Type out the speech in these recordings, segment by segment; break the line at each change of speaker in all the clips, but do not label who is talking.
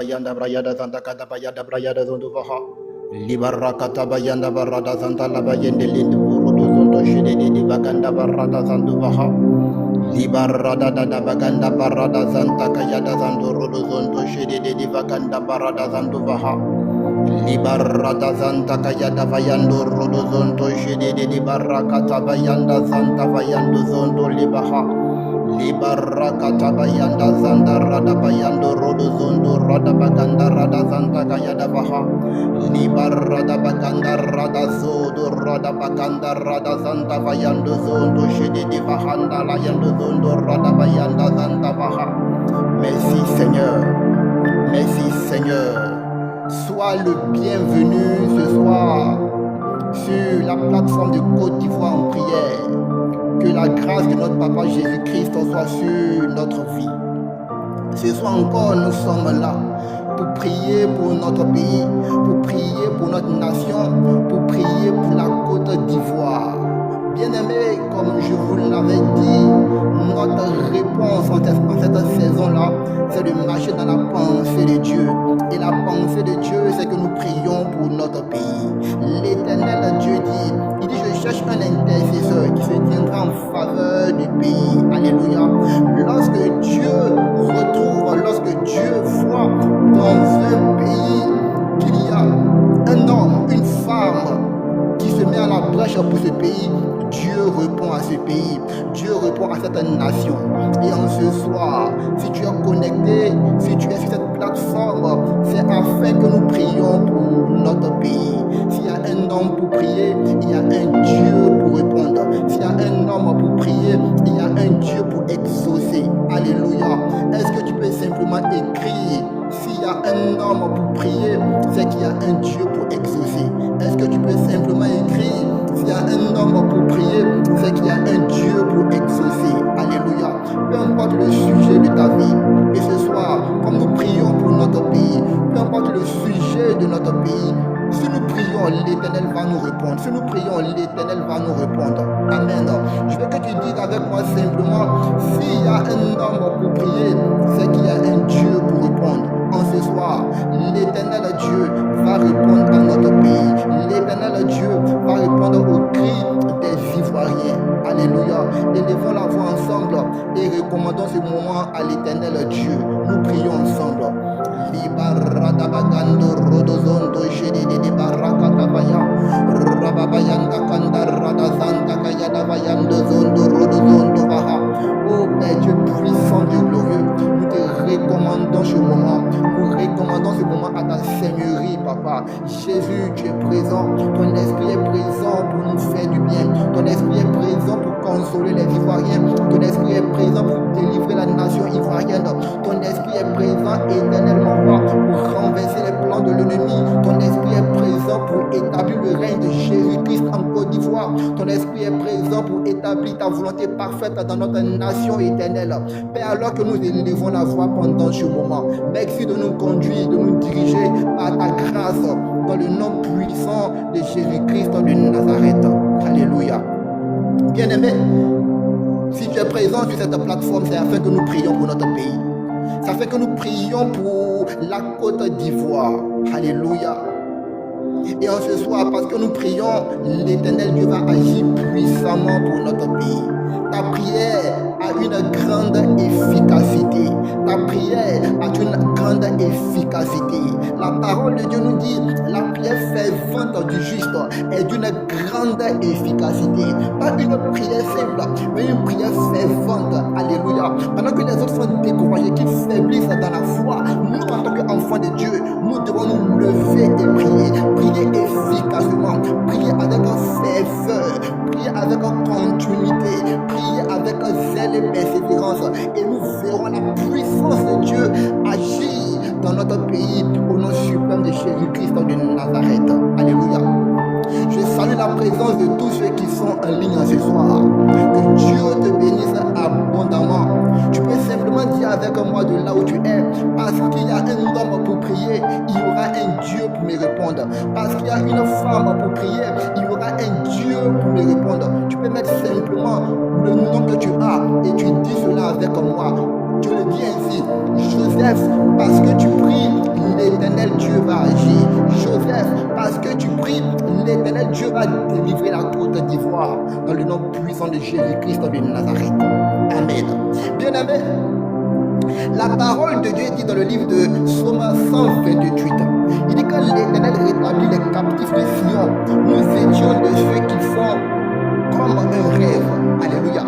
Yanda Brayada Santa Katapayada Brayada Zonduvaha Libara Katabayanda Barada Santa Labayende Lindu Rudu Zonto Shede di Baganda Barada Zanduvaha Libarada da Baganda Barada Santa Kayada Zandu Rudu Zonto Shede di Baganda Barada Zanduvaha Libarada Santa Kayada Vayando Rudu Zonto Shede di Barakata Bayanda Santa Vayando Zonto Libaha Libarakata bayanda zanda rada bayando rodo zondo rada baganda rada zanta kayada baha Libarada baganda rada zodo rada baganda rada zanta bayando zondo shede di bahanda layando zondo rada bayanda zanta baha. Merci Seigneur, merci Seigneur. Sois le bienvenu ce soir sur la plateforme de Côte d'Ivoire en prière. Que la grâce de notre Papa Jésus-Christ soit sur notre vie. Ce soir encore, nous sommes là pour prier pour notre pays, pour prier pour notre nation, pour prier pour la Côte d'Ivoire. Bien-aimés, comme je vous l'avais dit, notre réponse en cette saison-là, c'est de marcher dans la pensée de Dieu. Et la pensée de Dieu, c'est que nous prions pour notre pays. L'Éternel Dieu dit, je cherche un intercesseur qui se tiendra en faveur du pays. Alléluia. Lorsque Dieu retrouve, lorsque Dieu voit dans un pays qu'il y a un homme, une femme qui se met à la brèche pour ce pays, Dieu répond à ce pays, Dieu répond à cette nation. Et en ce soir, si tu es connecté, si tu es sur cette plateforme, c'est afin que nous prions pour notre pays. S'il y a un homme pour prier, il y a un Dieu pour répondre. S'il y a un homme pour prier, il y a un Dieu pour exaucer. Alléluia. Est-ce que tu peux simplement écrire? S'il y a un homme pour prier, c'est qu'il y a un Dieu pour exaucer. Est-ce que tu peux simplement écrire? S'il y a un homme pour prier, c'est qu'il y a un Dieu pour exaucer. Alléluia. Peu importe le sujet de ta vie. Et ce soir, comme nous prions pour notre pays, peu importe le sujet de notre pays, si nous prions, l'Éternel va nous répondre. Si nous prions, l'Éternel va nous répondre. Amen. Je veux que tu dises avec moi simplement, s'il y a un homme pour prier, c'est qu'il y a un Dieu pour répondre. En ce soir, l'Éternel Dieu va répondre à notre pays. L'Éternel Dieu va répondre aux cris des Ivoiriens. Alléluia. Élevons la voix ensemble et recommandons ce moment à l'Éternel Dieu. Nous prions ensemble. Libarada bagando rodozondo shede de barakata baya rababayanda kanda rada santa kayada bayando zondo rodozondo baha. Oh Père Dieu puissant, Dieu glorieux, nous te recommandons ce moment. Nous recommandons ce moment à ta Seigneurie, Papa. Jésus, tu es présent. Ton esprit est présent pour nous faire du bien. Ton esprit est présent pour consoler les Ivoiriens. Ton esprit est présent pour délivrer la nation ivoirienne. Ton esprit est présent éternellement pour renverser les plans de l'ennemi. Ton esprit est présent pour établir le règne de Jésus-Christ en Côte d'Ivoire. Ton esprit est présent pour établir ta volonté parfaite dans notre nation éternelle. Père, alors que nous élevons la voix pendant ce moment, merci de nous conduire, de nous diriger par ta grâce dans le nom puissant de Jésus-Christ de Nazareth. Alléluia. Bien-aimé, si tu es présent sur cette plateforme, c'est afin que nous prions pour notre pays. Ça fait que nous prions pour la Côte d'Ivoire. Alléluia. Et en ce soir, parce que nous prions, l'Éternel Dieu va agir puissamment pour notre pays. Ta prière a une grande efficacité. Ta prière a une grande efficacité. La parole de Dieu nous dit, la prière fervente du juste est d'une grande efficacité. Pas une prière simple, mais une prière fervente. Alléluia. Pendant que les autres sont découragés, qu'ils faiblissent dans la foi, nous en tant qu'enfants de Dieu, nous devons nous lever et prier. Prier efficacement, prier avec ferveur, prier avec continuité, prier avec zèle et persévérance. Et nous verrons la puissance de Dieu agir dans notre pays au nom suprême de Jésus-Christ de Nazareth. Alléluia. Je salue la présence de tous ceux qui sont en ligne ce soir. Que Dieu te bénisse abondamment. Tu peux simplement dire avec moi de là où tu es, parce qu'il y a un homme pour prier, il y aura un Dieu pour me répondre. Parce qu'il y a une femme pour prier, il y aura un Dieu pour me répondre. Tu peux mettre simplement le nom que tu as et tu dis cela avec moi. Tu le dis ainsi, Joseph, parce que tu pries, de Jésus-Christ de Nazareth. Amen. Bien-aimés, la parole de Dieu dit dans le livre de Psaume 128, il dit que l'Éternel rétablit les captifs de Sion. Nous étions de ceux qui font comme un rêve. Alléluia.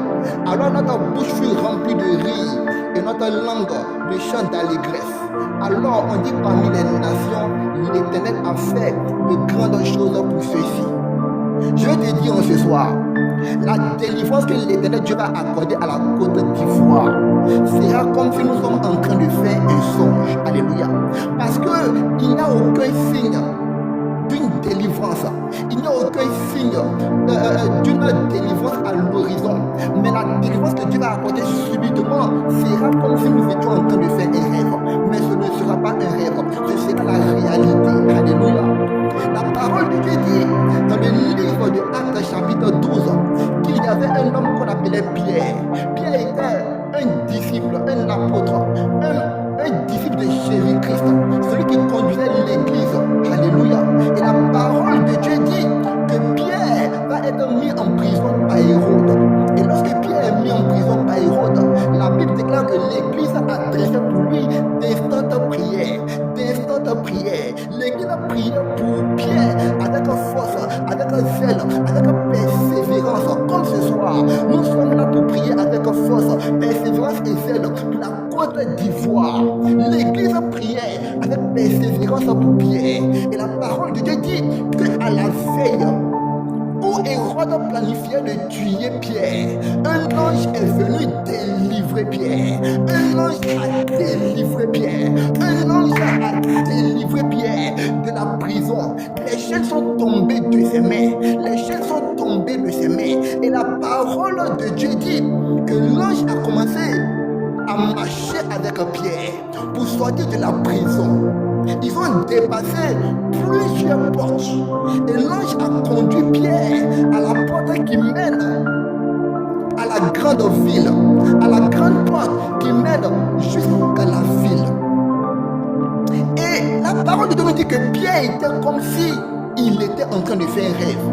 Alors notre bouche fut remplie de rire et notre langue de chants d'allégresse. Alors on dit parmi les nations, l'Éternel a fait de grandes choses pour ceux-ci. Je vais te dire ce soir, la délivrance que l'Éternel Dieu va accorder à la Côte d'Ivoire sera comme si nous sommes en train de faire un songe. Alléluia. Parce qu'il n'y a aucun signe d'une délivrance. Il n'y a aucun signe d'une délivrance à l'horizon. Mais la délivrance que Dieu va accorder subitement sera comme si nous étions en train de faire un rêve. Mais ce ne sera pas un rêve, ce sera la réalité. Alléluia. La parole de Dieu dit dans le livre de Actes chapitre 12 qu'il y avait un homme qu'on appelait Pierre. Pierre était un disciple, un apôtre, un disciple de Jésus-Christ, celui qui conduisait l'église. Alléluia. Et la parole de Dieu dit que Pierre va être mis en prison par Hérode. Et lorsque Pierre est mis en prison par Hérode, la Bible déclare que l'église a dressé pour lui d'instantes prières. L'église a prié pour Pierre avec force, avec zèle, avec persévérance. Comme ce soir, nous sommes là pour prier avec force, persévérance et zèle pour la Côte d'Ivoire. L'église a prié avec persévérance pour Pierre. Et la parole de Dieu dit qu'à la veille où Hérode planifiait de tuer Pierre, un ange est venu délivrer Pierre. Un ange a délivré Pierre. Un ange a délivré Pierre de la prison. Les chaînes sont tombées de ses mains. Les chaînes sont tombées de ses mains. Et la parole de Dieu dit que l'ange a commencé à marcher avec Pierre pour sortir de la prison. Ils ont dépassé plusieurs portes. Et l'ange a conduit Pierre à la porte qui mène à la grande ville, à la grande porte qui mène jusqu'à la ville. Et la parole de Dieu nous dit que Pierre était comme si il était en train de faire un rêve.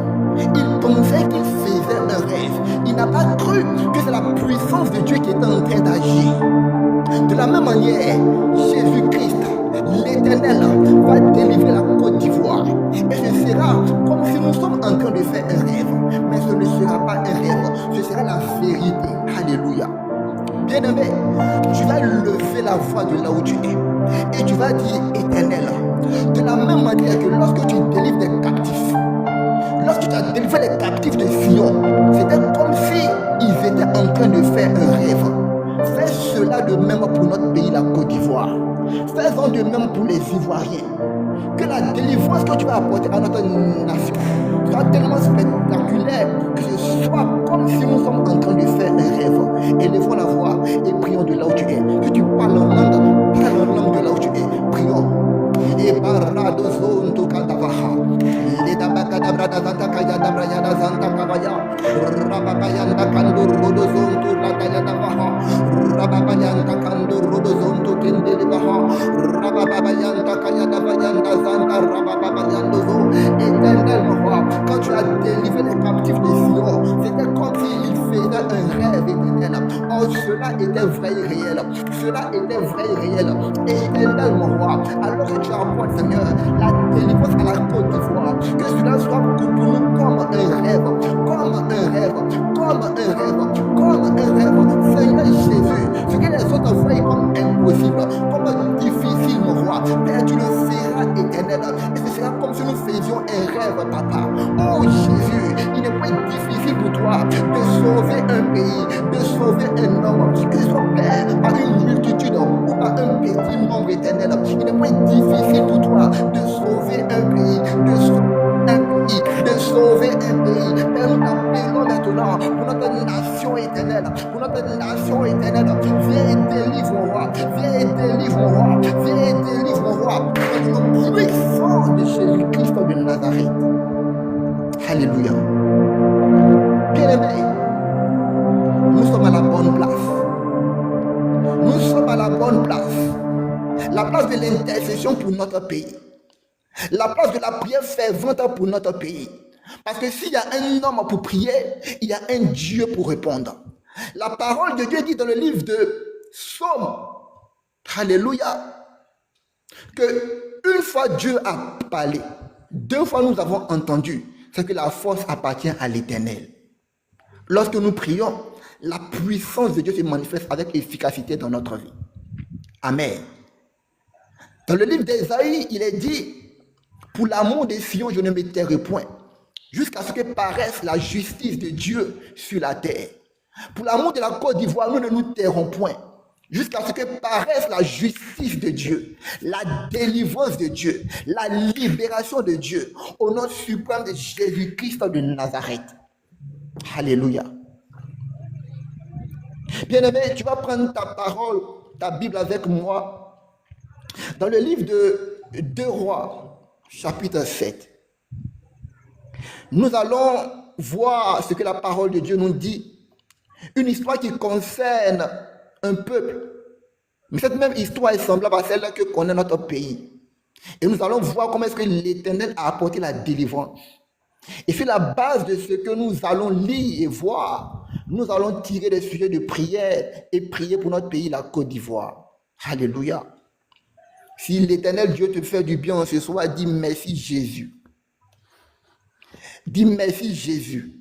Il pensait qu'il faisait un rêve. Il n'a pas cru que c'est la puissance de Dieu qui était en train d'agir. De la même manière, Jésus-Christ, l'Éternel, va délivrer la Côte d'Ivoire. Et ce sera comme si nous sommes en train de faire un rêve. Mais ce ne sera pas un rêve, ce sera la vérité. Alléluia. Bien-aimé, tu vas lever la voix de là où tu es. Et tu vas dire, Éternel, de la même manière que lorsque tu délivres des captifs, lorsque tu as délivré les captifs de Sion, c'était comme si ils étaient en train de faire un rêve. Fais cela de même pour notre pays, la Côte d'Ivoire. Faisons de même pour les Ivoiriens. Que la délivrance que tu vas apporter à notre nation soit tellement spectaculaire que ce soit comme si nous sommes en train de faire un rêve. Élevons la voix et prions de là où tu es. Que tu parles en langue de là où tu es. Prions. Et parado zonto kadavaha. Leda bakadabra da zanta kaya dabra ya da zanta kabaya. Rabakayanda kando rodo zonto lataya davaha. Rabakayanda kando rodo zonto kendele baha. Rababayanda kaya davayanda zanta rababayanda zo. Éternel roi, quand tu as délivré les captifs de Sion, c'était comme s'il faisait un rêve éternel. Oh, cela était vrai et réel. Cela était vrai et réel. Éternel mon roi, alors que tu apportes, Seigneur, la délivrance à la Côte d'Ivoire, que cela soit pour nous comme un rêve, comme un rêve, comme un rêve, comme un rêve. Seigneur Jésus, ce que les autres voient comme impossible, comme difficile, mon roi, Père, tu le feras éternel. Et ce sera comme si nous faisions un rêve, papa. Oh Jésus, il n'est pas difficile pour toi de sauver un pays, de sauver un homme, que ce soit Père, par une multitude ou par un petit nombre éternel. Il n'est pas difficile pour toi de sauver un pays, de sauver un pays. Père, nous t'appelons maintenant pour notre nation éternelle, pour notre nation éternelle. Viens et délivre mon roi, viens et délivre mon roi, viens et délivre mon roi. Dans le nom puissant de Jésus-Christ de Nazareth. Alléluia. Bien-aimés, nous sommes à la bonne place. Nous sommes à la bonne place. La place de l'intercession pour notre pays. La place de la prière fervente pour notre pays. Parce que s'il y a un homme pour prier, il y a un Dieu pour répondre. La parole de Dieu dit dans le livre de Psaume, alléluia, que une fois Dieu a parlé, 2 fois nous avons entendu, c'est que la force appartient à l'Éternel. Lorsque nous prions, la puissance de Dieu se manifeste avec efficacité dans notre vie. Amen. Dans le livre d'Ésaïe, il est dit, pour l'amour des Sion, je ne me tairai point, jusqu'à ce que paraisse la justice de Dieu sur la terre. Pour l'amour de la Côte d'Ivoire, nous ne nous tairons point, jusqu'à ce que paraisse la justice de Dieu, la délivrance de Dieu, la libération de Dieu, au nom suprême de Jésus-Christ de Nazareth. Alléluia. Bien-aimé, tu vas prendre ta parole, ta Bible avec moi, dans le livre de 2 Rois, chapitre 7. Nous allons voir ce que la parole de Dieu nous dit, une histoire qui concerne un peuple. Mais cette même histoire est semblable à celle que connaît notre pays. Et nous allons voir comment est-ce que l'Éternel a apporté la délivrance. Et sur la base de ce que nous allons lire et voir, nous allons tirer des sujets de prière et prier pour notre pays, la Côte d'Ivoire. Alléluia. Si l'Éternel Dieu te fait du bien ce soir, dis merci Jésus. Dis merci Jésus.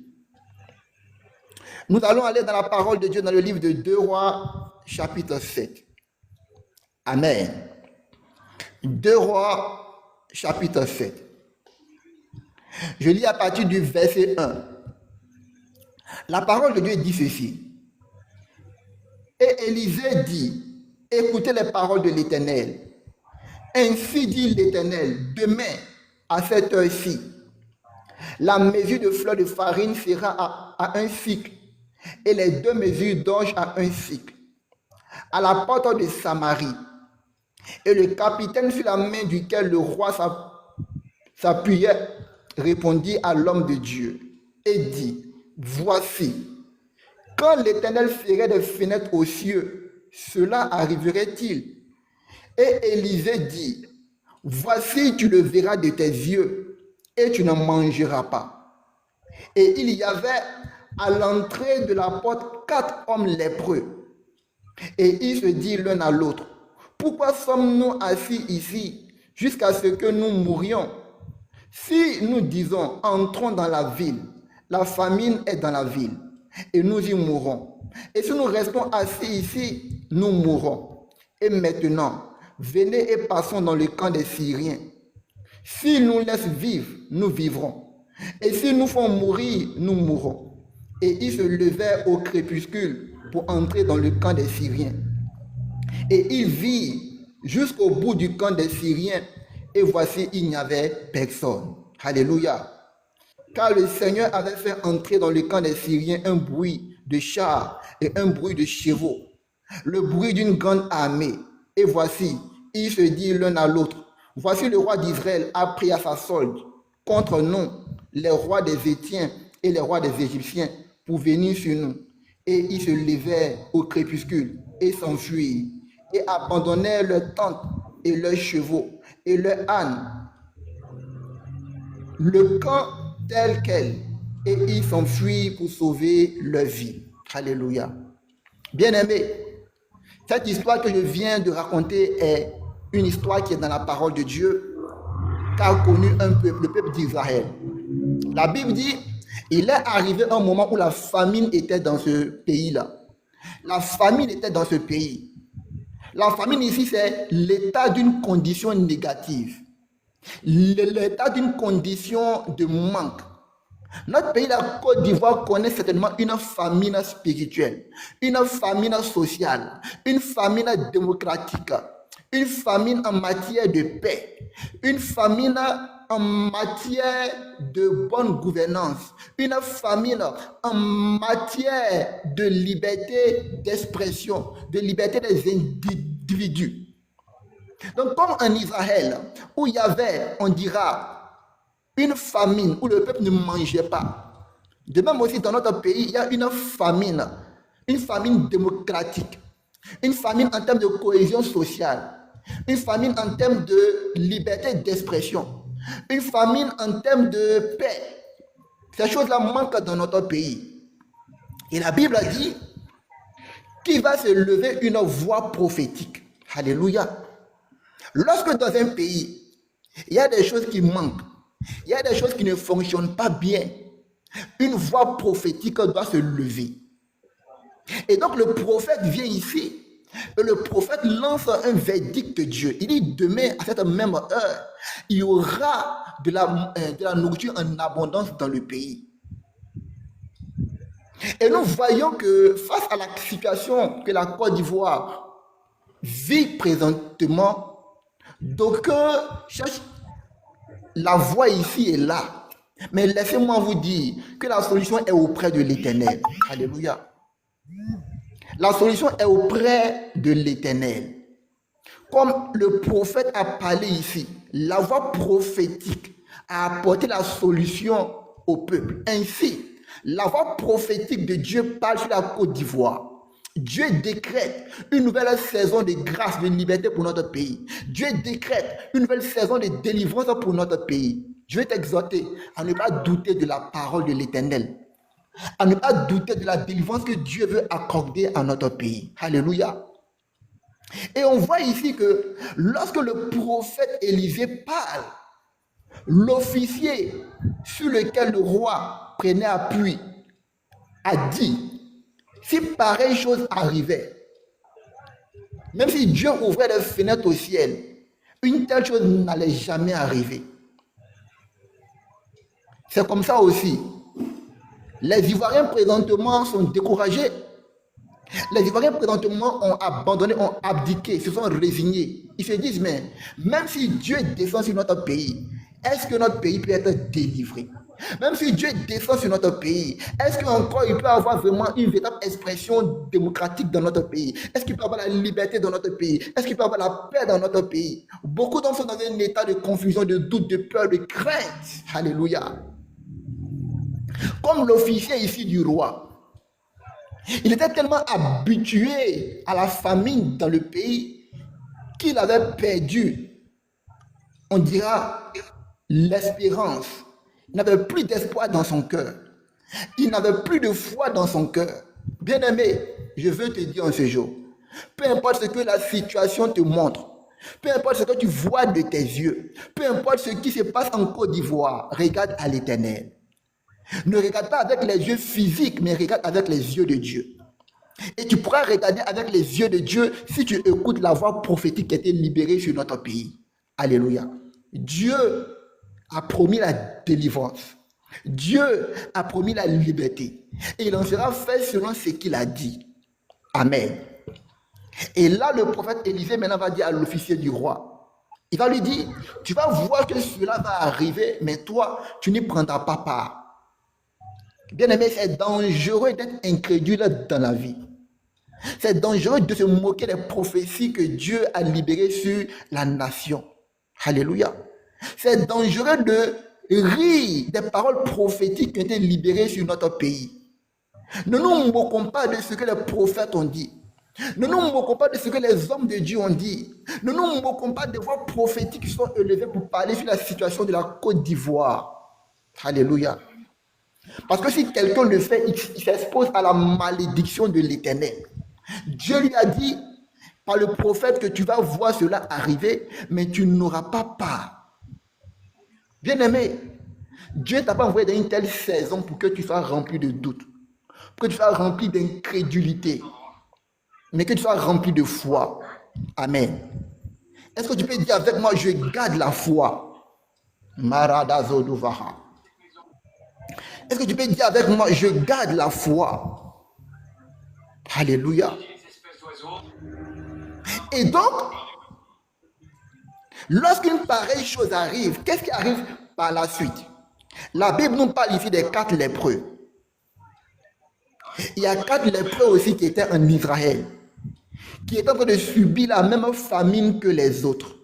Nous allons aller dans la parole de Dieu dans le livre de 2 Rois, chapitre 7. Amen. 2 Rois, chapitre 7. Je lis à partir du verset 1. La parole de Dieu dit ceci. Et Élisée dit, écoutez les paroles de l'Éternel. Ainsi dit l'Éternel, demain à cette heure-ci, la mesure de fleur de farine sera à 1 cycle, et les 2 mesures d'orge à 1 cycle, à la porte de Samarie. Et le capitaine sur la main duquel le roi s'appuyait répondit à l'homme de Dieu et dit, voici, quand l'Éternel ferait des fenêtres aux cieux, cela arriverait-il? Et Élisée dit, voici, tu le verras de tes yeux et tu ne mangeras pas. Et il y avait à l'entrée de la porte 4 hommes lépreux. Et ils se disent l'un à l'autre, pourquoi sommes-nous assis ici jusqu'à ce que nous mourions? Si nous disons, entrons dans la ville, la famine est dans la ville, et nous y mourrons. Et si nous restons assis ici, nous mourrons. Et maintenant, venez et passons dans le camp des Syriens. S'ils nous laissent vivre, nous vivrons. Et s'ils nous font mourir, nous mourrons. Et ils se levèrent au crépuscule pour entrer dans le camp des Syriens. Et ils virent jusqu'au bout du camp des Syriens, et voici, il n'y avait personne. Alléluia. Car le Seigneur avait fait entrer dans le camp des Syriens un bruit de chars et un bruit de chevaux, le bruit d'une grande armée. Et voici, ils se disent l'un à l'autre, voici le roi d'Israël a pris à sa solde contre nous les rois des Étiens et les rois des Égyptiens pour venir sur nous. Et ils se levèrent au crépuscule et s'enfuirent et abandonnèrent leurs tentes et leurs chevaux et leurs ânes, le camp tel quel, et ils s'enfuirent pour sauver leur vie. Alléluia. Bien-aimés, cette histoire que je viens de raconter est une histoire qui est dans la parole de Dieu, qu'a connu un peuple, le peuple d'Israël. La Bible dit, il est arrivé un moment où la famine était dans ce pays-là. La famine était dans ce pays. La famine ici, c'est l'état d'une condition négative. L'état d'une condition de manque. Notre pays, la Côte d'Ivoire, connaît certainement une famine spirituelle, une famine sociale, une famine démocratique, une famine en matière de paix, une famine en matière de bonne gouvernance, une famine en matière de liberté d'expression, de liberté des individus. Donc, comme en Israël, où il y avait, on dira, une famine, où le peuple ne mangeait pas. De même aussi, dans notre pays, il y a une famine démocratique, une famine en termes de cohésion sociale, une famine en termes de liberté d'expression, une famine en termes de paix. Ces choses-là manquent dans notre pays. Et la Bible a dit qu'il va se lever une voix prophétique. Alléluia. Lorsque dans un pays, il y a des choses qui manquent, il y a des choses qui ne fonctionnent pas bien, une voix prophétique doit se lever. Et donc le prophète vient ici et le prophète lance un verdict de Dieu. Il dit demain à cette même heure, il y aura de la nourriture en abondance dans le pays. Et nous voyons que face à la situation que la Côte d'Ivoire vit présentement, d'aucuns cherchent la voie ici et là. Mais laissez-moi vous dire que la solution est auprès de l'Éternel. Alléluia. La solution est auprès de l'Éternel. Comme le prophète a parlé ici, la voix prophétique a apporté la solution au peuple. Ainsi, la voix prophétique de Dieu parle sur la Côte d'Ivoire. Dieu décrète une nouvelle saison de grâce, de liberté pour notre pays. Dieu décrète une nouvelle saison de délivrance pour notre pays. Je vais t'exhorter à ne pas douter de la parole de l'Éternel, à ne pas douter de la délivrance que Dieu veut accorder à notre pays. Alléluia. Et on voit ici que lorsque le prophète Élisée parle, l'officier sur lequel le roi prenait appui a dit, si pareille chose arrivait, même si Dieu ouvrait les fenêtres au ciel, une telle chose n'allait jamais arriver. C'est comme ça aussi. Les Ivoiriens présentement sont découragés. Les Ivoiriens présentement ont abandonné, ont abdiqué, se sont résignés. Ils se disent, mais même si Dieu descend sur notre pays, est-ce que notre pays peut être délivré? Même si Dieu descend sur notre pays, est-ce qu'encore il peut avoir vraiment une véritable expression démocratique dans notre pays? Est-ce qu'il peut avoir la liberté dans notre pays? Est-ce qu'il peut avoir la paix dans notre pays? Beaucoup d'entre eux sont dans un état de confusion, de doute, de peur, de crainte. Alléluia. Comme l'officier ici du roi, il était tellement habitué à la famine dans le pays qu'il avait perdu, on dira, l'espérance. Il n'avait plus d'espoir dans son cœur. Il n'avait plus de foi dans son cœur. Bien-aimé, je veux te dire en ce jour, peu importe ce que la situation te montre, peu importe ce que tu vois de tes yeux, peu importe ce qui se passe en Côte d'Ivoire, regarde à l'Éternel. Ne regarde pas avec les yeux physiques, mais regarde avec les yeux de Dieu. Et tu pourras regarder avec les yeux de Dieu si tu écoutes la voix prophétique qui a été libérée sur notre pays. Alléluia. Dieu a promis la délivrance. Dieu a promis la liberté. Et il en sera fait selon ce qu'il a dit. Amen. Et là, le prophète Élisée maintenant va dire à l'officier du roi. Il va lui dire, tu vas voir que cela va arriver, mais toi, tu n'y prendras pas part. Bien-aimé, c'est dangereux d'être incrédule dans la vie. C'est dangereux de se moquer des prophéties que Dieu a libérées sur la nation. Alléluia. C'est dangereux de rire des paroles prophétiques qui ont été libérées sur notre pays. Ne nous moquons pas de ce que les prophètes ont dit. Ne nous moquons pas de ce que les hommes de Dieu ont dit. Ne nous moquons pas des voix prophétiques qui sont élevées pour parler sur la situation de la Côte d'Ivoire. Alléluia. Parce que si quelqu'un le fait, il s'expose à la malédiction de l'Éternel. Dieu lui a dit par le prophète que tu vas voir cela arriver, mais tu n'auras pas part. Bien-aimé, Dieu ne t'a pas envoyé dans une telle saison pour que tu sois rempli de doute, pour que tu sois rempli d'incrédulité, mais que tu sois rempli de foi. Amen. Est-ce que tu peux dire avec moi, je garde la foi? Maradazoduvaha. Est-ce que tu peux dire avec moi, je garde la foi? Alléluia. Et donc, lorsqu'une pareille chose arrive, qu'est-ce qui arrive par la suite? La Bible nous parle ici des 4 lépreux. Il y a 4 lépreux aussi qui étaient en Israël, qui étaient en train de subir la même famine que les autres.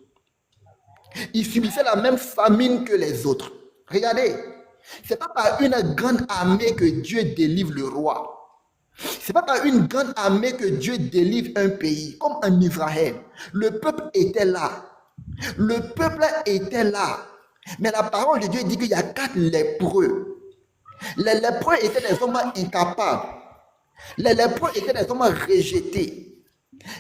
Ils subissaient la même famine que les autres. Regardez, ce n'est pas par une grande armée que Dieu délivre le roi. Ce n'est pas par une grande armée que Dieu délivre un pays, comme en Israël. Le peuple était là. Le peuple était là. Mais la parole de Dieu dit qu'il y a 4 lépreux. Les lépreux étaient des hommes incapables. Les lépreux étaient des hommes rejetés.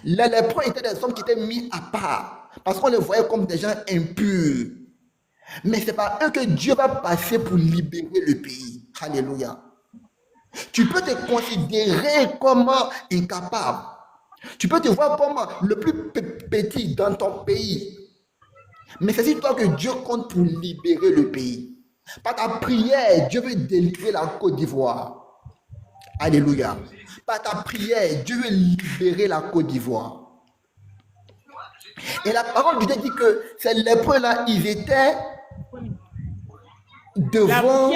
Les lépreux étaient des hommes qui étaient mis à part parce qu'on les voyait comme des gens impurs. Mais c'est par eux que Dieu va passer pour libérer le pays. Alléluia. Tu peux te considérer comme incapable. Tu peux te voir comme le plus petit dans ton pays. Mais c'est toi que Dieu compte pour libérer le pays. Par ta prière, Dieu veut délivrer la Côte d'Ivoire. Alléluia. Par ta prière, Dieu veut libérer la Côte d'Ivoire. Et la parole de Dieu dit que ces lépreux-là, ils étaient devant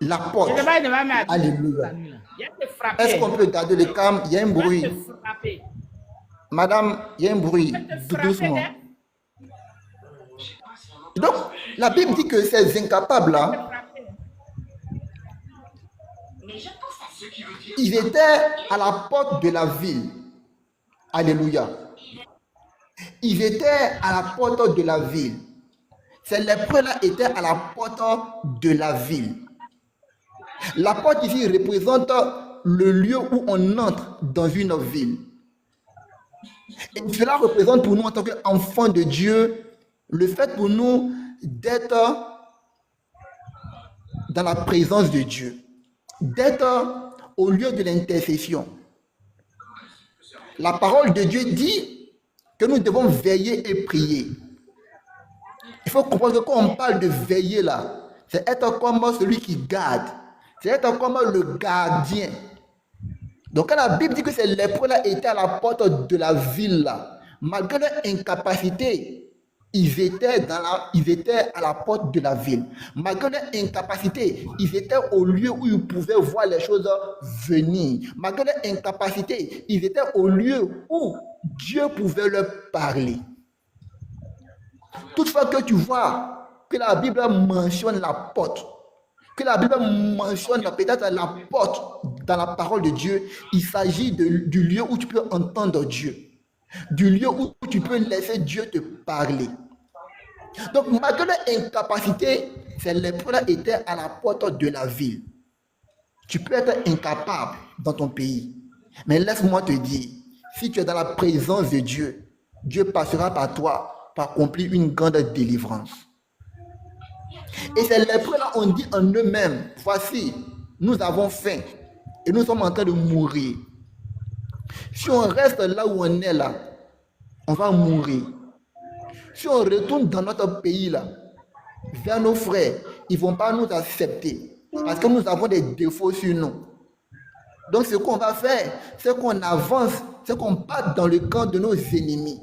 la porte. Alléluia. Est-ce qu'on peut garder le calme? Il y a un bruit. Madame, il y a un bruit. Doucement. Donc, la Bible dit que ces incapables-là, ils étaient à la porte de la ville. Alléluia. Ils étaient à la porte de la ville. Ces lépreux-là étaient à la porte de la ville. La porte ici représente le lieu où on entre dans une ville. Et cela représente pour nous en tant qu'enfants de Dieu le fait pour nous d'être dans la présence de Dieu, d'être au lieu de l'intercession. La parole de Dieu dit que nous devons veiller et prier. Il faut comprendre que quand on parle de veiller là, c'est être comme celui qui garde, c'est être comme le gardien. Donc quand la Bible dit que ces lépreux-là étaient à la porte de la ville là, malgré leur incapacité, ils étaient à la porte de la ville. Malgré leur incapacité, ils étaient au lieu où ils pouvaient voir les choses venir. Malgré leur incapacité, ils étaient au lieu où Dieu pouvait leur parler. Toutefois que tu vois que la Bible mentionne la porte, que la Bible mentionne peut-être la porte dans la parole de Dieu, il s'agit du lieu où tu peux entendre Dieu, du lieu où tu peux laisser Dieu te parler. Donc, malgré l'incapacité, ces lépreux-là étaient à la porte de la ville. Tu peux être incapable dans ton pays, mais laisse-moi te dire, si tu es dans la présence de Dieu, Dieu passera par toi pour accomplir une grande délivrance. Et ces lépreux-là ont dit en eux-mêmes, voici, nous avons faim et nous sommes en train de mourir. Si on reste là où on est là, on va mourir. Si on retourne dans notre pays là, vers nos frères, ils ne vont pas nous accepter parce que nous avons des défauts sur nous. Donc ce qu'on va faire, c'est qu'on avance, c'est qu'on parte dans le camp de nos ennemis.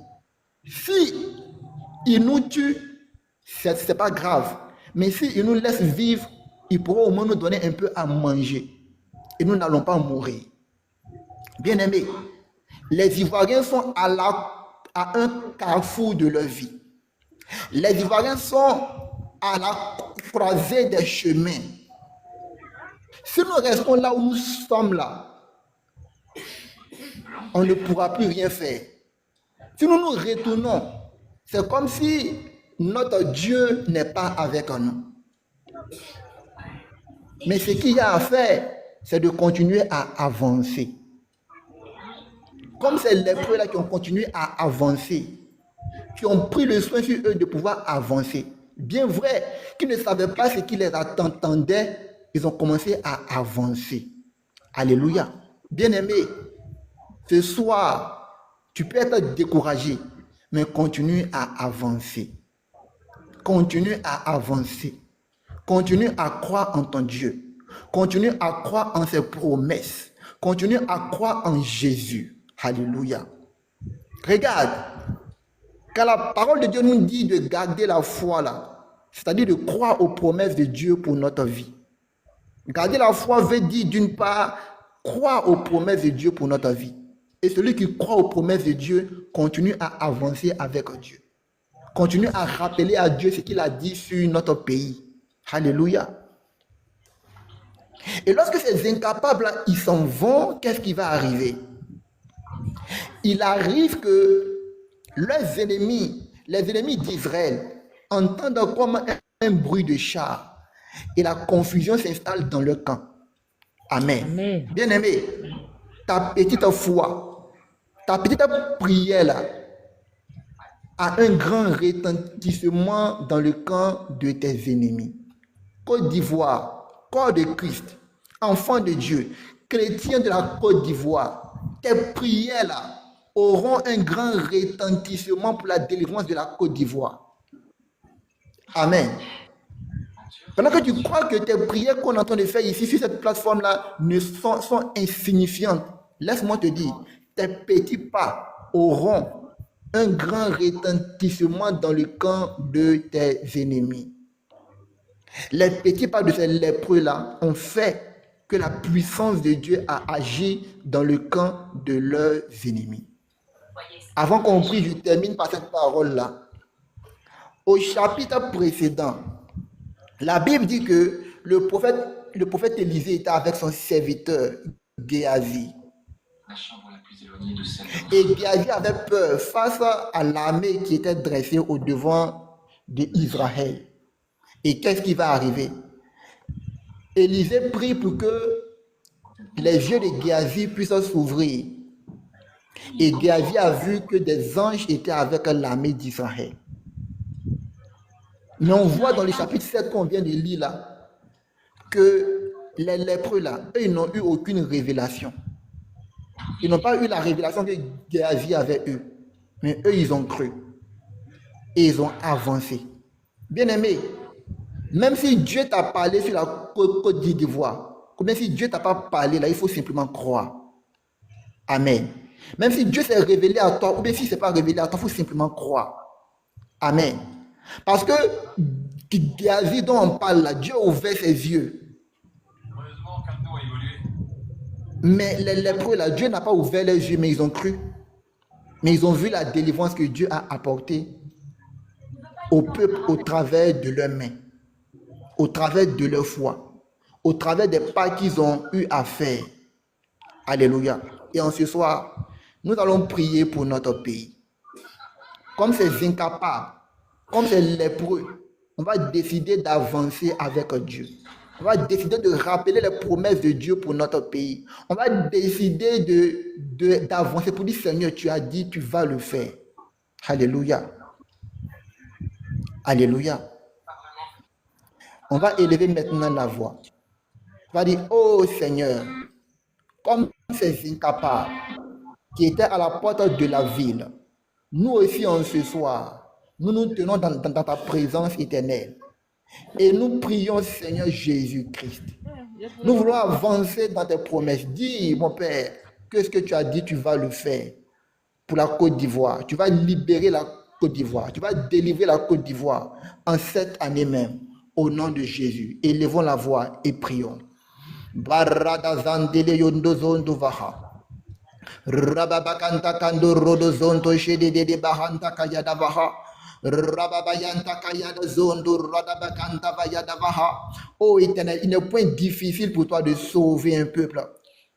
Si ils nous tuent, c'est pas grave. Mais s'ils nous laissent vivre, ils pourront au moins nous donner un peu à manger. Et nous n'allons pas mourir. Bien-aimés, les Ivoiriens sont à un carrefour de leur vie. Les Ivoiriens sont à la croisée des chemins. Si nous restons là où nous sommes là, on ne pourra plus rien faire. Si nous nous retournons, c'est comme si notre Dieu n'est pas avec nous. Mais ce qu'il y a à faire, c'est de continuer à avancer. Comme ces lépreux-là qui ont continué à avancer, qui ont pris le soin sur eux de pouvoir avancer. Bien vrai qu'ils ne savaient pas ce qui les attendait, ils ont commencé à avancer. Alléluia. Bien-aimé, ce soir, tu peux être découragé, mais continue à avancer. Continue à avancer. Continue à croire en ton Dieu. Continue à croire en ses promesses. Continue à croire en Jésus. Alléluia. Regarde, quand la parole de Dieu nous dit de garder la foi là, c'est-à-dire de croire aux promesses de Dieu pour notre vie. Garder la foi veut dire d'une part croire aux promesses de Dieu pour notre vie. Et celui qui croit aux promesses de Dieu continue à avancer avec Dieu. Continue à rappeler à Dieu ce qu'il a dit sur notre pays. Alléluia. Et lorsque ces incapables là, ils s'en vont, qu'est-ce qui va arriver? Il arrive que leurs ennemis, les ennemis d'Israël, entendent comme un bruit de char. et la confusion s'installe dans le camp. Amen.
Amen.
Bien-aimé, ta petite foi, ta petite prière là, a un grand retentissement dans le camp de tes ennemis. Côte d'Ivoire, corps de Christ, enfant de Dieu, chrétien de la Côte d'Ivoire, tes prières là auront un grand retentissement pour la délivrance de la Côte d'Ivoire. Amen. Pendant que tu crois que tes prières qu'on est en train de faire ici sur cette plateforme-là sont insignifiantes, laisse-moi te dire, tes petits pas auront un grand retentissement dans le camp de tes ennemis. Les petits pas de ces lépreux-là ont fait que la puissance de Dieu a agi dans le camp de leurs ennemis. Avant qu'on prie, je termine par cette parole-là. Au chapitre précédent, la Bible dit que le prophète Élisée était avec son serviteur Géasi. Et Géasi avait peur face à l'armée qui était dressée au devant d'Israël. Et qu'est-ce qui va arriver? Élisée prie pour que les yeux de Géasi puissent s'ouvrir. Et Géasi a vu que des anges étaient avec l'armée d'Israël. Mais on voit dans le chapitre 7 qu'on vient de lire là, que les lépreux là, eux, ils n'ont eu aucune révélation. Ils n'ont pas eu la révélation que Géasi avait eue. Mais eux, ils ont cru. Et ils ont avancé. Bien-aimé, même si Dieu t'a parlé sur la Côte d'Ivoire, ou même si Dieu t'a pas parlé là, il faut simplement croire. Amen. Même si Dieu s'est révélé à toi, ou bien s'il ne s'est pas révélé à toi, il faut simplement croire. Amen. Parce que Géasi dont on parle là, Dieu a ouvert ses yeux. Mais les lépreux là, Dieu n'a pas ouvert les yeux, mais ils ont cru. Mais ils ont vu la délivrance que Dieu a apportée au peuple au travers de leurs mains, au travers de leur foi, au travers des pas qu'ils ont eu à faire. Alléluia. Et en ce soir, nous allons prier pour notre pays. Comme ces incapables, comme ces lépreux, on va décider d'avancer avec Dieu. On va décider de rappeler les promesses de Dieu pour notre pays. On va décider d'avancer pour dire, Seigneur, tu as dit, tu vas le faire. Alléluia. Alléluia. On va élever maintenant la voix. On va dire, oh Seigneur, comme ces incapables qui étaient à la porte de la ville, nous aussi en ce soir, nous nous tenons dans ta présence éternelle. Et nous prions, Seigneur Jésus-Christ. Nous voulons avancer dans tes promesses. Dis, mon Père, que ce que tu as dit, tu vas le faire pour la Côte d'Ivoire. Tu vas libérer la Côte d'Ivoire. Tu vas délivrer la Côte d'Ivoire en cette année même. Au nom de Jésus. Élevons la voix et prions. Baradazandele yondozondo vaha. Rababakanta kando rodozonto shedede bahanta kayada vaha. Rababayanta kayada zondo radabakanta vayada vaha. Oh Éternel, il n'est point difficile pour toi de sauver un peuple.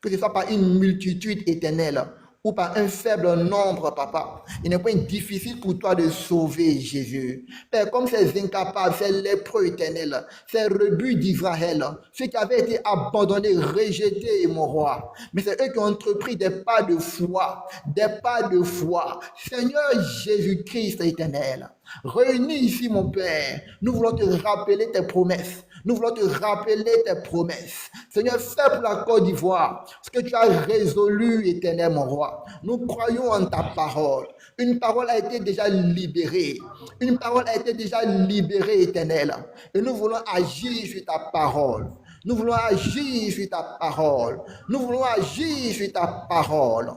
Que ce soit par une multitude éternelle ou par un faible nombre, papa. Il n'est point difficile pour toi de sauver Jésus. Père, comme ces incapables, ces lépreux éternels, ces rebuts d'Israël, ceux qui avaient été abandonnés, rejetés, mon roi. Mais c'est eux qui ont entrepris des pas de foi, des pas de foi. Seigneur Jésus-Christ éternel, réunis ici, mon Père, nous voulons te rappeler tes promesses. Nous voulons te rappeler tes promesses. Seigneur, fais pour la Côte d'Ivoire ce que tu as résolu, éternel, mon roi. Nous croyons en ta parole. Une parole a été déjà libérée. Une parole a été déjà libérée, éternel. Et nous voulons agir sur ta parole. Nous voulons agir sur ta parole. Nous voulons agir sur ta parole.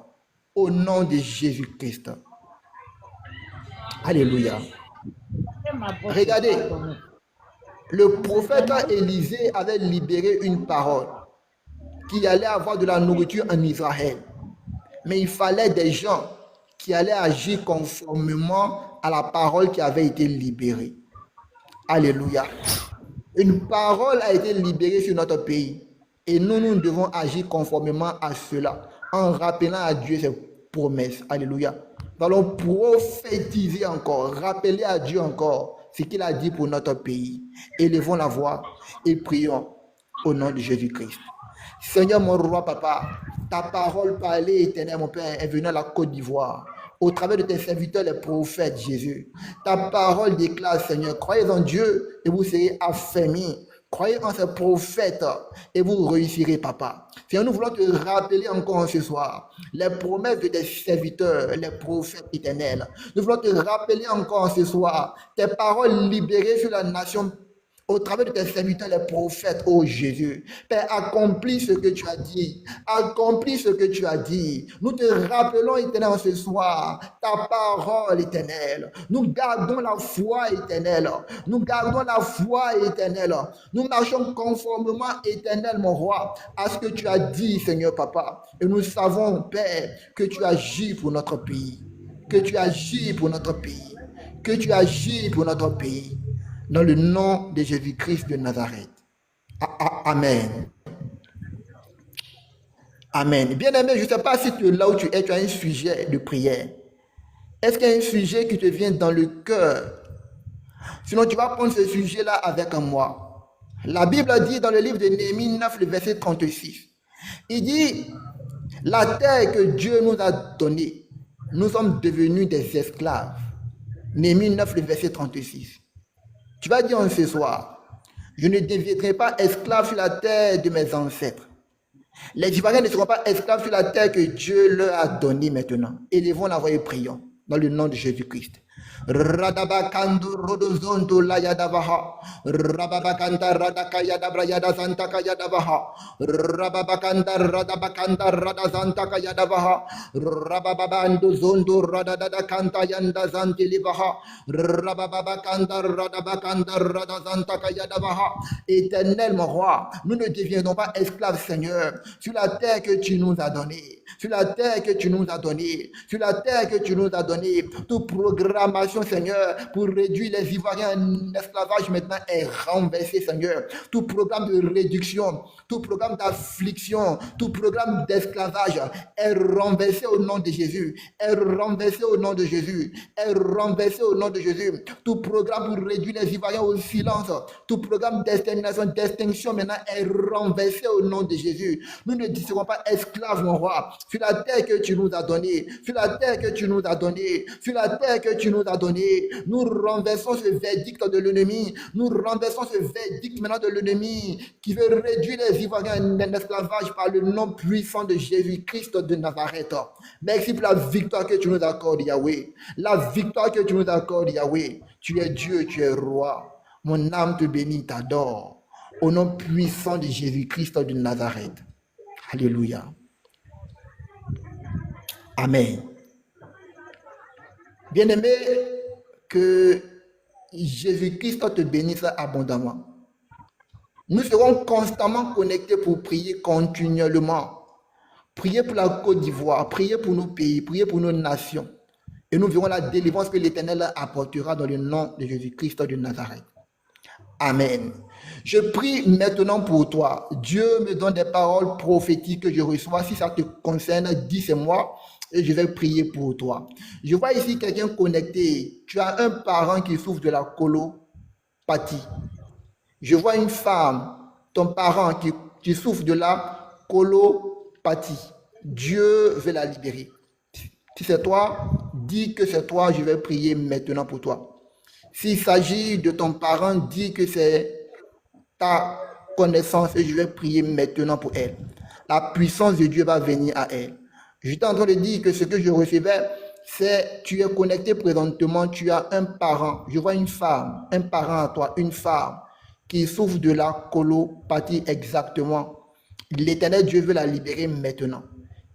Au nom de Jésus-Christ. Alléluia. Regardez. Le prophète Élisée avait libéré une parole qu'il allait avoir de la nourriture en Israël. Mais il fallait des gens qui allaient agir conformément à la parole qui avait été libérée. Alléluia. Une parole a été libérée sur notre pays. Et nous devons agir conformément à cela, en rappelant à Dieu ses promesses. Alléluia. Nous allons prophétiser encore, rappeler à Dieu encore ce qu'il a dit pour notre pays. Élevons la voix et prions au nom de Jésus-Christ. Seigneur, mon roi, papa, ta parole parlée, éternel, mon Père, est venue à la Côte d'Ivoire. Au travers de tes serviteurs, les prophètes, Jésus. Ta parole déclare, Seigneur, croyez en Dieu et vous serez affermis. Croyez en ces prophètes et vous réussirez, papa. Seigneur, nous voulons te rappeler encore ce soir les promesses de tes serviteurs, les prophètes éternels. Nous voulons te rappeler encore ce soir tes paroles libérées sur la nation au travers de tes serviteurs, les prophètes, ô Jésus. Père, accomplis ce que tu as dit. Accomplis ce que tu as dit. Nous te rappelons, éternel, ce soir, ta parole éternelle. Nous gardons la foi éternelle. Nous gardons la foi éternelle. Nous marchons conformément, éternel, mon roi, à ce que tu as dit, Seigneur Papa. Et nous savons, Père, que tu agis pour notre pays. Que tu agis pour notre pays. Que tu agis pour notre pays. Dans le nom de Jésus-Christ de Nazareth. Amen. Amen. Bien-aimé, je ne sais pas si tu es là où tu es, tu as un sujet de prière. Est-ce qu'il y a un sujet qui te vient dans le cœur? Sinon, tu vas prendre ce sujet-là avec moi. La Bible dit dans le livre de Néhémie 9, le verset 36. Il dit, la terre que Dieu nous a donnée, nous sommes devenus des esclaves. Néhémie 9, le verset 36. Tu vas dire ce soir, je ne deviendrai pas esclave sur la terre de mes ancêtres. Les Ivoiriens ne seront pas esclaves sur la terre que Dieu leur a donnée maintenant. Élevons la voix et prions dans le nom de Jésus-Christ. Radabakando rodozonto la yadabaha. Rababakanda radakaya dabrayada santaka yadabaha. Rababakanda radabakanda radazantaka yadabaha. Rabababando zondo radadakanta yanda zantilibaha. Rabababakanda radabakanda radazantaka yadabaha. Éternel mon roi, nous ne deviendrons pas esclaves, Seigneur, sur la terre que tu nous as donnée. Sur la terre que tu nous as donnée. Sur la terre que tu nous as donnée. Toute programmation, Seigneur, pour réduire les Ivoiriens en esclavage maintenant est renversé, Seigneur. Tout programme de réduction, tout programme d'affliction, tout programme d'esclavage est renversé au nom de Jésus. Est renversé au nom de Jésus. Est renversé au nom de Jésus. Tout programme pour réduire les Ivoiriens au silence, tout programme d'extermination, d'extinction maintenant est renversé au nom de Jésus. Nous ne serons pas esclaves, mon roi, sur la terre que tu nous as donnée, sur la terre que tu nous as donnée, sur la terre que tu nous as donnée. Nous renversons ce verdict de l'ennemi. Nous renversons ce verdict maintenant de l'ennemi qui veut réduire les Ivoiriens en esclavage par le nom puissant de Jésus-Christ de Nazareth. Merci pour la victoire que tu nous accordes, Yahweh. La victoire que tu nous accordes, Yahweh. Tu es Dieu, tu es roi. Mon âme te bénit, t'adore. Au nom puissant de Jésus-Christ de Nazareth. Alléluia. Amen. Bien-aimé, que Jésus-Christ te bénisse abondamment. Nous serons constamment connectés pour prier continuellement. Prier pour la Côte d'Ivoire, prier pour nos pays, prier pour nos nations. Et nous verrons la délivrance que l'Éternel apportera dans le nom de Jésus-Christ de Nazareth. Amen. Je prie maintenant pour toi. Dieu me donne des paroles prophétiques que je reçois. Si ça te concerne, dis c'est moi et je vais prier pour toi. Je vois ici quelqu'un connecté. Tu as un parent qui souffre de la colopathie. Je vois une femme, ton parent qui souffre de la colopathie. Dieu veut la libérer. Si c'est toi, dis que c'est toi, je vais prier maintenant pour toi. S'il s'agit de ton parent, dis que c'est ta connaissance et je vais prier maintenant pour elle. La puissance de Dieu va venir à elle. J'étais en train de dire que ce que je recevais, c'est tu es connecté présentement, tu as un parent. Je vois une femme, un parent à toi, une femme qui souffre de la colopathie exactement. L'Éternel Dieu veut la libérer maintenant.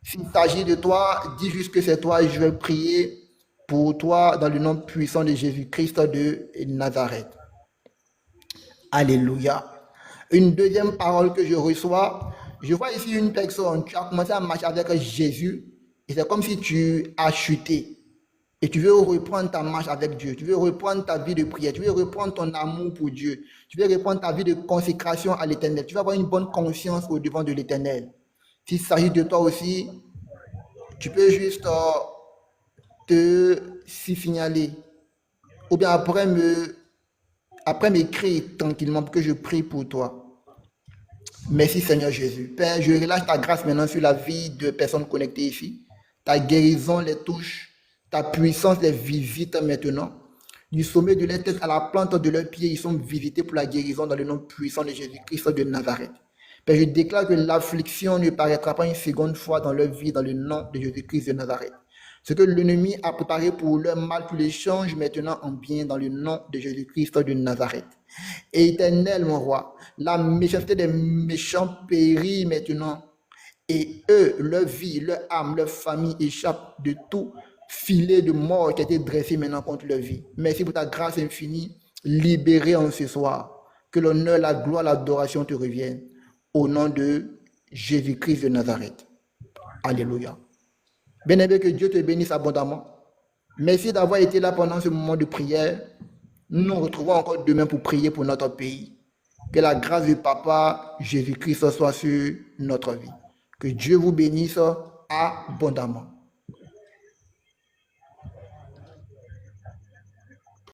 S'il s'agit de toi, dis juste que c'est toi et je vais prier pour toi dans le nom puissant de Jésus-Christ de Nazareth. Alléluia. Une deuxième parole que je reçois, je vois ici une personne, tu as commencé à marcher avec Jésus et c'est comme si tu as chuté. Et tu veux reprendre ta marche avec Dieu, tu veux reprendre ta vie de prière, tu veux reprendre ton amour pour Dieu, tu veux reprendre ta vie de consécration à l'Éternel, tu vas avoir une bonne conscience au devant de l'Éternel. S'il s'agit de toi aussi, tu peux juste te signaler ou bien après me Après, m'écris tranquillement pour que je prie pour toi. Merci Seigneur Jésus. Père, je relâche ta grâce maintenant sur la vie de personnes connectées ici. Ta guérison les touche, ta puissance les visite maintenant. Du sommet de leur tête à la plante de leurs pieds, ils sont visités pour la guérison dans le nom puissant de Jésus-Christ de Nazareth. Père, je déclare que l'affliction ne paraîtra pas une seconde fois dans leur vie dans le nom de Jésus-Christ de Nazareth. Ce que l'ennemi a préparé pour leur mal, tu les changes maintenant en bien dans le nom de Jésus-Christ de Nazareth. Éternel, mon roi, la méchanceté des méchants périt maintenant. Et eux, leur vie, leur âme, leur famille échappent de tout filet de mort qui a été dressé maintenant contre leur vie. Merci pour ta grâce infinie, libérée en ce soir. Que l'honneur, la gloire, l'adoration te reviennent. Au nom de Jésus-Christ de Nazareth. Alléluia. Bien-aimé, que Dieu te bénisse abondamment. Merci d'avoir été là pendant ce moment de prière. Nous nous retrouvons encore demain pour prier pour notre pays. Que la grâce du Papa Jésus-Christ soit sur notre vie. Que Dieu vous bénisse abondamment.